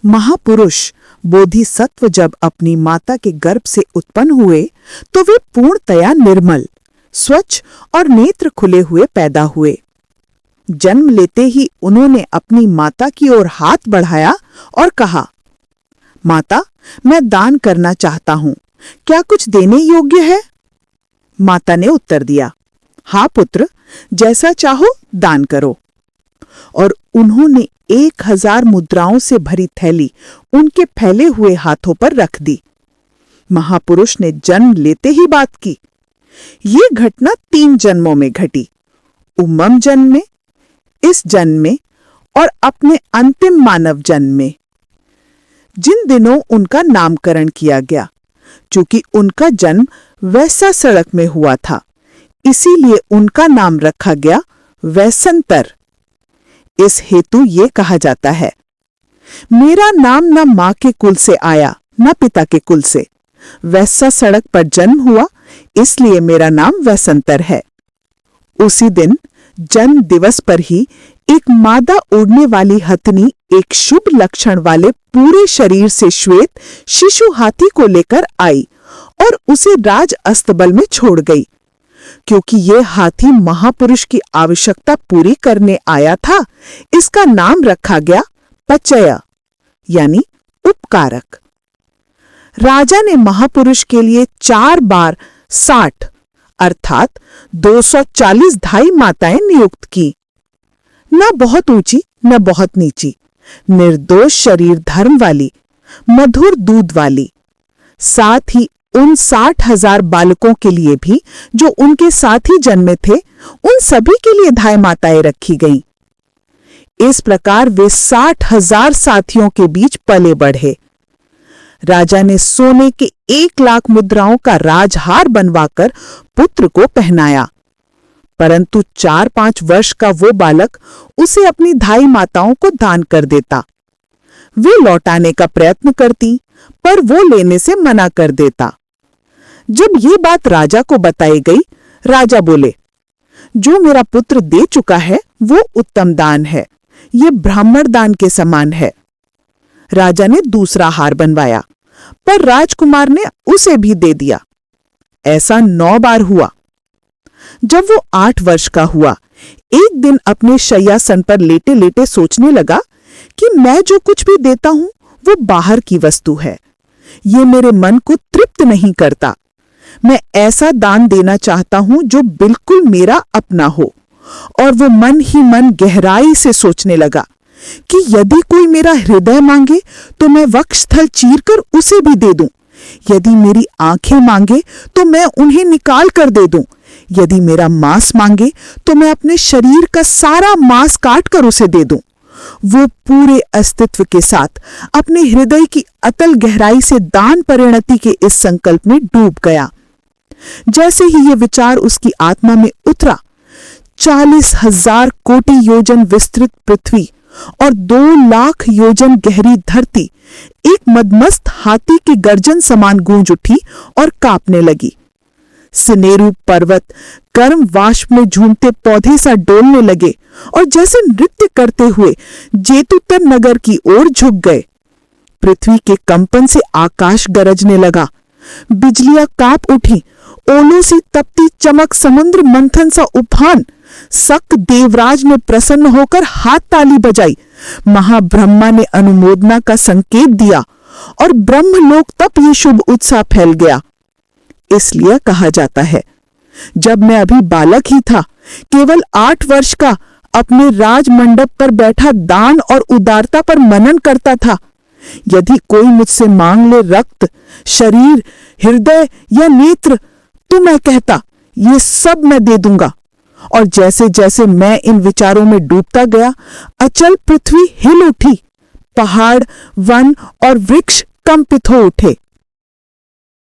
महापुरुष बोधिसत्व जब अपनी माता के गर्भ से उत्पन्न हुए तो वे पूर्णतया निर्मल, स्वच्छ और नेत्र खुले हुए पैदा हुए। जन्म लेते ही उन्होंने अपनी माता की ओर हाथ बढ़ाया और कहा, माता, मैं दान करना चाहता हूं, क्या कुछ देने योग्य है? माता ने उत्तर दिया, हाँ पुत्र, जैसा चाहो दान करो। और उन्होंने 1000 मुद्राओं से भरी थैली उनके फैले हुए हाथों पर रख दी। महापुरुष ने जन्म लेते ही बात की। ये घटना 3 जन्मों में घटी, उम्मम जन्म में, इस जन्म में और अपने अंतिम मानव जन्म में। जिन दिनों उनका नामकरण किया गया, चूंकि उनका जन्म वैसा सड़क में हुआ था, इसीलिए उनका नाम रखा गया वैसंतर। इस हेतु ये कहा जाता है, मेरा नाम न मां के कुल से आया न पिता के कुल से, वैसा सड़क पर जन्म हुआ, इसलिए मेरा नाम वैसंतर है। उसी दिन जन्म दिवस पर ही एक मादा उड़ने वाली हथनी एक शुभ लक्षण वाले पूरे शरीर से श्वेत शिशु हाथी को लेकर आई और उसे राज अस्तबल में छोड़ गई। क्योंकि ये हाथी महापुरुष की आवश्यकता पूरी करने आया था, इसका नाम रखा गया पचय, यानी उपकारक। राजा ने महापुरुष के लिए 4 बार 60 अर्थात 240 धाई माताएं नियुक्त की। न बहुत ऊंची न बहुत नीची, निर्दोष शरीर धर्म वाली, मधुर दूध वाली। साथ ही उन 60,000 बालकों के लिए भी जो उनके साथ ही जन्मे थे, उन सभी के लिए धाय माताएं रखी गईं। इस प्रकार वे 60,000 साथियों के बीच पले बढ़े। राजा ने सोने के 1 लाख मुद्राओं का राजहार बनवाकर पुत्र को पहनाया, परंतु 4-5 वर्ष का वो बालक उसे अपनी धाई माताओं को दान कर देता। वे लौटाने का प्रयत्न करती, पर वो लेने से मना कर देता। जब ये बात राजा को बताई गई, राजा बोले, जो मेरा पुत्र दे चुका है वो उत्तम दान है, ये ब्राह्मण दान के समान है। राजा ने दूसरा हार बनवाया, पर राजकुमार ने उसे भी दे दिया। ऐसा 9 बार हुआ। जब वो 8 वर्ष का हुआ, एक दिन अपने शय्यासन पर लेटे लेटे सोचने लगा कि मैं जो कुछ भी देता हूं वो बाहर की वस्तु है, ये मेरे मन को तृप्त नहीं करता। मैं ऐसा दान देना चाहता हूं जो बिल्कुल मेरा अपना हो। और वो मन ही मन गहराई से सोचने लगा कि यदि कोई मेरा हृदय मांगे तो मैं वक्षस्थल चीरकर उसे भी दे दूं, यदि मेरी आंखें मांगे तो मैं उन्हें निकाल कर दे दूं, यदि मेरा मांस मांगे तो मैं अपने शरीर का सारा मांस काट कर उसे दे दूं। वो पूरे अस्तित्व के साथ अपने हृदय की अतल गहराई से दान परिणति के इस संकल्प में डूब गया। जैसे ही ये विचार उसकी आत्मा में उतरा, 40,000 कोटि योजन विस्तृत पृथ्वी और 2 लाख योजन गहरी धरती एक मदमस्त हाथी की गर्जन समान गूंज उठी और कांपने लगी। सिनेरू पर्वत गर्म वाष्प में झूमते पौधे सा डोलने लगे और जैसे नृत्य करते हुए जेतुतर नगर की ओर झुक गए। पृथ्वी के कंपन से आकाश गरजने लगा, बिजलियां कांप उठी, ओलों सी तपती चमक समुद्र मंथन सा उफान। सक देवराज ने प्रसन्न होकर हाथ ताली बजाई, महाब्रह्मा ने अनुमोदना का संकेत दिया और ब्रह्मलोक तक ये शुभ उत्साह फैल गया। इसलिए कहा जाता है, जब मैं अभी बालक ही था, केवल 8 वर्ष का, अपने राज मंडप पर बैठा दान और उदारता पर मनन करता था। यदि कोई मुझसे मांग ले रक्त, शरीर, हृदय या नेत्र, तो मैं कहता ये सब मैं दे दूंगा। और जैसे जैसे मैं इन विचारों में डूबता गया, अचल पृथ्वी हिल उठी, पहाड़, वन और वृक्ष कंपित हो उठे।